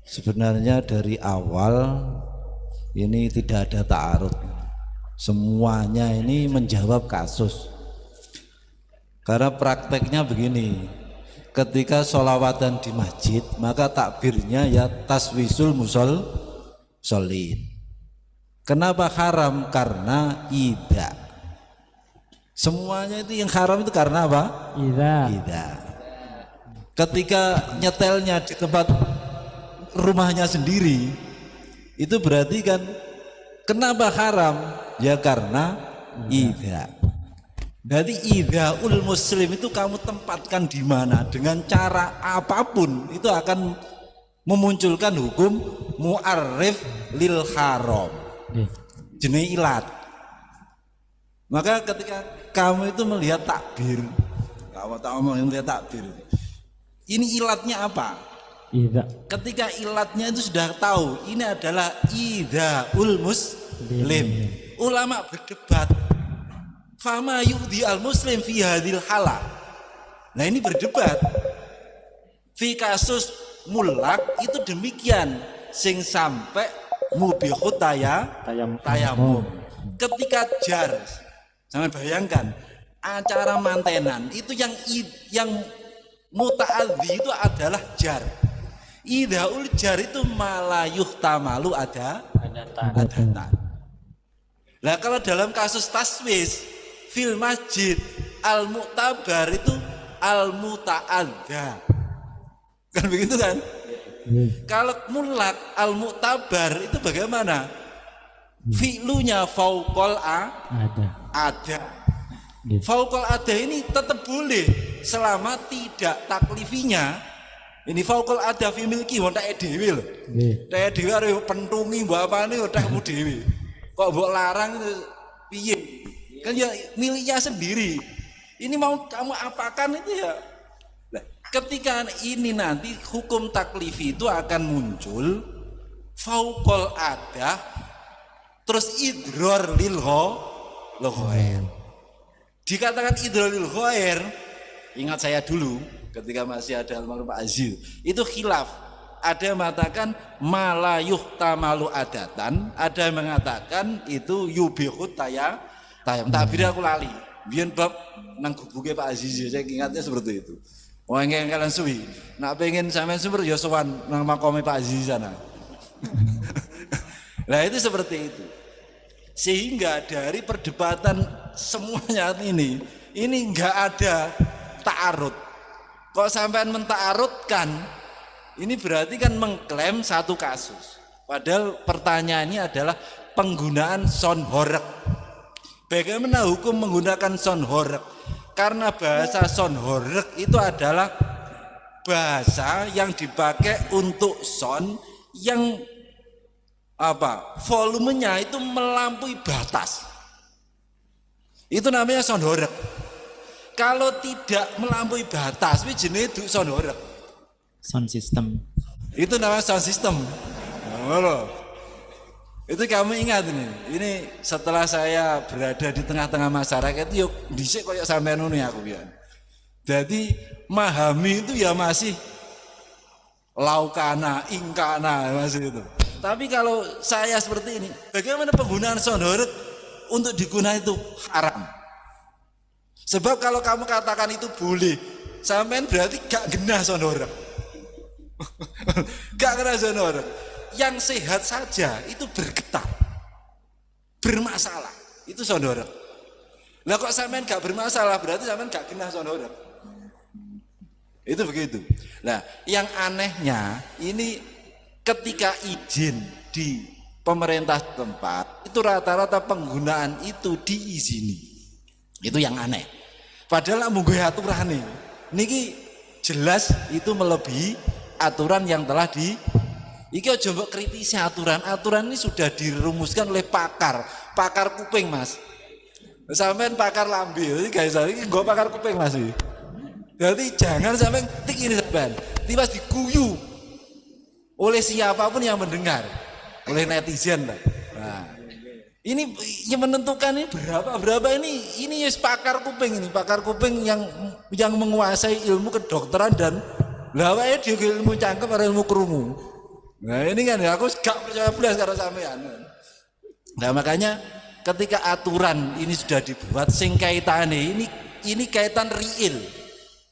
Sebenarnya dari awal ini tidak ada ta'arud. Semuanya ini menjawab kasus. Karena prakteknya begini, ketika sholawatan di masjid maka takbirnya ya taswisul solid. Kenapa haram? Karena ida. Semuanya itu yang haram itu karena apa? Ida. Ketika nyetelnya di tempat rumahnya sendiri, itu berarti kan kenapa haram? Ya karena ida. Jadi idaul muslim itu kamu tempatkan di mana dengan cara apapun itu akan memunculkan hukum mu'arrif lil haram. Jenis ilat. Maka ketika kamu itu melihat takbir, kamu tak ngomong melihat takbir, ini ilatnya apa? Ketika ilatnya itu sudah tahu, ini adalah idaul muslim. Ulama berdebat, fama yu'di al muslim fi hadil halal. Nah ini berdebat. Fi kasus mulak itu demikian, sing sampai mubihut tayamum. Ketika jar, sampai bayangkan acara mantenan itu yang muta'adzi itu adalah jar. Idaul jar itu malayuh tamalu adatan. Nah kalau dalam kasus taswis fil masjid al mu'tabar itu al muta'adza, kan begitu kan? Kalau mulak al mu'tabar itu bagaimana? Fi'lunya fauqol ada. Fauqol ada ini tetap boleh selama tidak taklifinya. Ini fauqol ada fi milki wong tak dhewe lho. Tak dhewe arep pentungi mbok apane takmu dhewe. Kok mbok larang itu piye? Kan ya miliknya sendiri. Ini mau kamu apakan itu ya. Nah, ketika ini nanti hukum taklifi itu akan muncul fauqol ada terus idror lil ghair. Dikatakan idror lil ghair, ingat saya dulu ketika masih ada almarhum Pak Azil, itu khilaf. Ada yang mengatakan malayuh tamalu adatan, ada yang mengatakan itu yubihut tayam. Takbir aku lali. Biyen bab nang gubuke Pak Aziz, saya ingatnya seperti itu. Wong yang kalian suwi, nak pengen sampean sumber ya sowan nang makome Pak Aziz sana. Nah itu seperti itu. Sehingga dari perdebatan semuanya ini enggak ada ta'arud. Kok sampean menta'arudkan, ini berarti kan mengklaim satu kasus. Padahal pertanyaannya adalah penggunaan sound horeg. Bagaimana hukum menggunakan sound horeg? Karena bahasa sound horeg itu adalah bahasa yang dipakai untuk sound yang volumenya itu melampaui batas. Itu namanya sound horeg. Kalau tidak melampaui batas, itu jenis sound horeg. Sound system. Itu namanya sound system. Itu kamu ingat ini setelah saya berada di tengah-tengah masyarakat yuk dhisik koyo sampean ngono aku pian. Jadi memahami itu ya masih laukana, ingkana masih itu. Tapi kalau saya seperti ini, bagaimana penggunaan sound horeg untuk digunakan itu haram. Sebab kalau kamu katakan itu boleh, sampean berarti gak genah sound horeg. Gak kena sound horeg. Yang sehat saja itu bergetar, bermasalah, itu sound horeg. Lah kok sampean gak bermasalah, berarti sampean gak genah sound horeg. Itu begitu. Nah, yang anehnya ini ketika izin di pemerintah tempat itu rata-rata penggunaan itu diizini. Itu yang aneh. Padahal munggo aturane niki jelas itu melebihi aturan yang telah iki aja mbok kritisi aturan ini sudah dirumuskan oleh pakar kuping Mas. Sampean pakar lambe, iki guys, iki nggo pakar kuping Mas iki. Jadi jangan sampai tik ini sampean, tiba diguyu oleh siapapun yang mendengar, oleh netizen lah. Nah, ini yang menentukan ini berapa ini yes pakar kuping ini, pakar kuping yang menguasai ilmu kedokteran dan lawae di ilmu cangkem atau ilmu krungu. Nah ini kan ya aku gak percaya belas karo sampean. Nah makanya ketika aturan ini sudah dibuat sing kaitane ini kaitan real.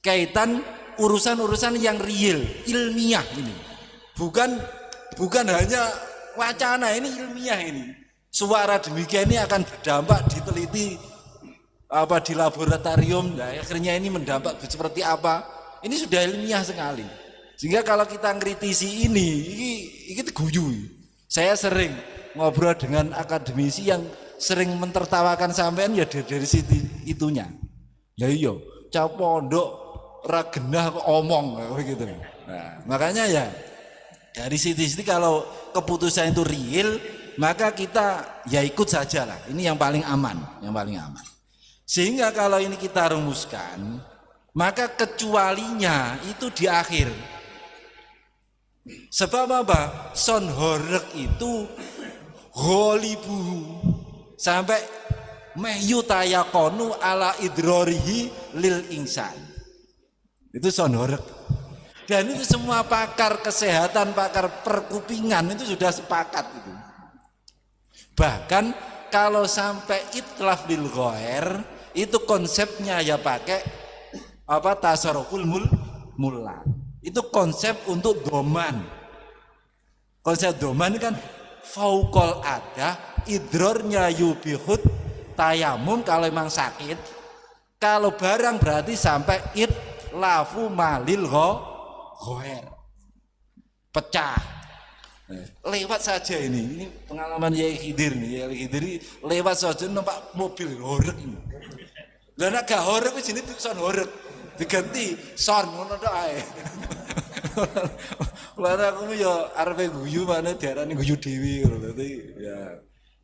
Kaitan urusan-urusan yang real, ilmiah ini. Bukan hanya wacana, ini ilmiah ini. Suara demikian ini akan berdampak diteliti di laboratorium. Nah, akhirnya ini mendampak seperti apa? Ini sudah ilmiah sekali. Sehingga kalau kita ngritisi ini guyu. Saya sering ngobrol dengan akademisi yang sering mentertawakan sampean ya dari situ itunya. Ya iya, cah pondok ra genah kok omong begitu. Nah, makanya ya dari situ kalau keputusan itu real, maka kita ya ikut saja lah. Ini yang paling aman, Sehingga kalau ini kita rumuskan, maka kecualinya itu di akhir. Sebab apa? Son horek itu ghalibu sampai mehyu tayakonu ala idrorihi lil insan. Itu son horek. Dan itu semua pakar kesehatan, pakar perkupingan itu sudah sepakat itu. Bahkan kalau sampai itlaf lil ghair itu konsepnya ya pakai tasarruful mulla. Itu konsep untuk doman. Konsep doman kan faukol ada idrornya yubihut tayamum kalau memang sakit. Kalau barang berarti sampai itlafu malil ghair. Pecah. Lewat saja ini pengalaman Yai Khidir nih. Yai Khidir lewat saja nampak mobil horek ini. Lah nek gak horek wis jenenge son horek. Diganti son ngono tok ae. Lah aku yo arepe guyu mana diarani guyu dewi ngono.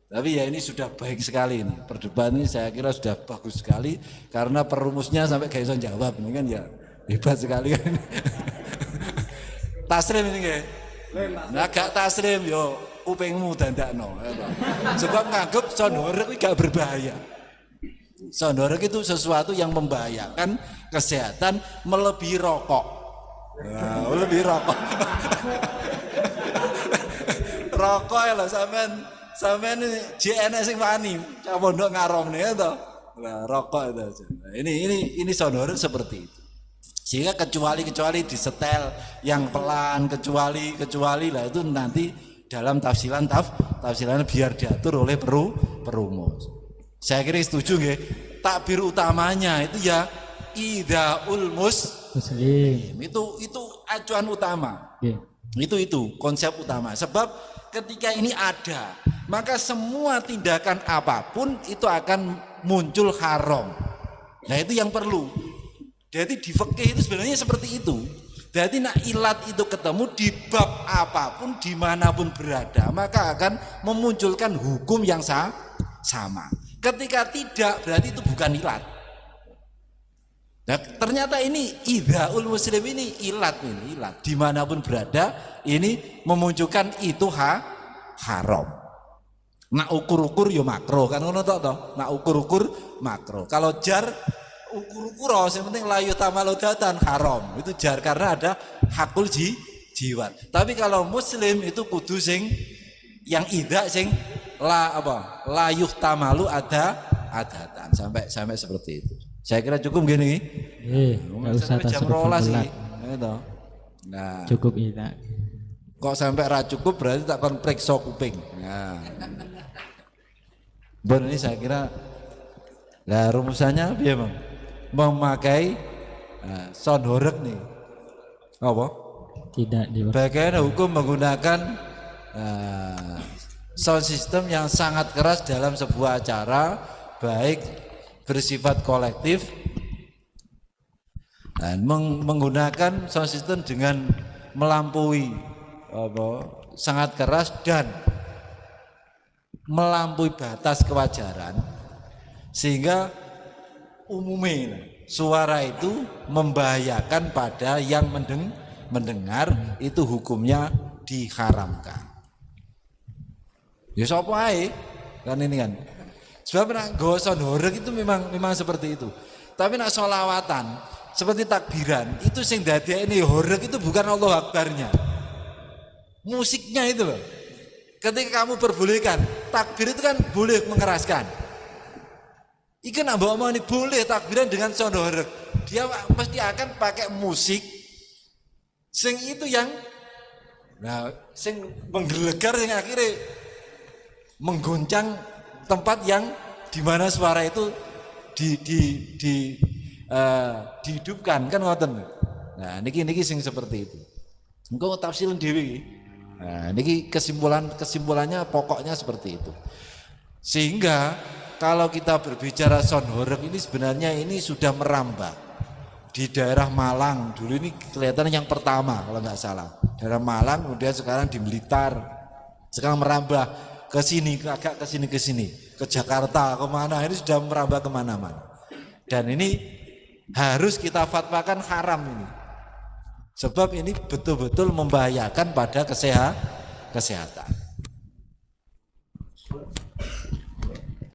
Tapi ya ini sudah baik sekali ini. Perdebatan ini saya kira sudah bagus sekali karena perumusnya sampai gak iso jawab ini kan ya hebat sekali kan. Taslim ini nggih. Nah gak taslim yo kupingmu dandakno. Sebab nganggep son horek iki gak berbahaya. Son horek itu sesuatu yang membahayakan kesehatan melebihi rokok. Nah, melebihi rokok. Rokok ya lho sampean ini JNS sing wani, cah pondok ngaromne to. Nah, rokok itu aja. Nah, ini son horek seperti itu. Sehingga kecuali disetel yang pelan, kecuali lah itu nanti dalam tafsiran biar diatur oleh perumus. Saya kira setuju nggih. Takbir utamanya itu ya idaul muslim. Itu acuan utama. Yeah. Itu konsep utama. Sebab ketika ini ada, maka semua tindakan apapun itu akan muncul haram. Nah, itu yang perlu. Jadi di fikih itu sebenarnya seperti itu. Jadi nak ilat itu ketemu di bab apapun dimanapun berada, maka akan memunculkan hukum yang sama. Ketika tidak berarti itu bukan ilat. Nah, ternyata ini idhaul muslim ini ilat dimanapun berada ini memunculkan itu haram. Nak ukur-ukur yo makro kan ngono toh. Nak ukur-ukur makro. Kalau jar ukur-ukur yang penting layu tamaludatan haram itu jar karena ada hakul jiwat. Tapi kalau muslim itu kudu sing yang idha sing layuh tamalu adatan sampai seperti itu. Saya kira cukup gini. Enggak usah jam 12 iki. Nah, cukup idha. Kok sampai ra cukup berarti tak kon priksa kuping. Nah. Ini saya kira rumusannya piye, Bang? Memakai sound horek nih apa? Tidak bagaimana hukum menggunakan sound system yang sangat keras dalam sebuah acara baik bersifat kolektif dan menggunakan sound system dengan melampaui sangat keras dan melampaui batas kewajaran sehingga umumnya suara itu membahayakan pada yang mendengar itu hukumnya diharamkan. Ya sapa ae kan ini kan. Sebab nak goson horeg itu memang seperti itu. Tapi nak sholawatan seperti takbiran itu sing dadekne horeg itu bukan Allah Akbarnya. musiknya itu loh. Ketika kamu perbolehkan, takbir itu kan boleh mengeraskan. Ikan abah mau ini boleh takbiran dengan sondorek. Dia pasti akan pakai musik. Sing itu yang, nah, sing menggelegar yang akhirnya menggoncang tempat yang dimana suara itu dihidupkan kan ngoten. Nah, niki sing seperti itu. Engko tafsiran dhewe. Nah, niki kesimpulannya pokoknya seperti itu. Sehingga kalau kita berbicara sound horeg ini sebenarnya ini sudah merambah di daerah Malang. Dulu ini kelihatan yang pertama kalau nggak salah. Daerah Malang, kemudian sekarang di Blitar. Sekarang merambah ke sini, agak ke sini, ke Jakarta, kemana, ini sudah merambah kemana-mana. Dan ini harus kita fatwakan haram ini. Sebab ini betul-betul membahayakan pada kesehatan.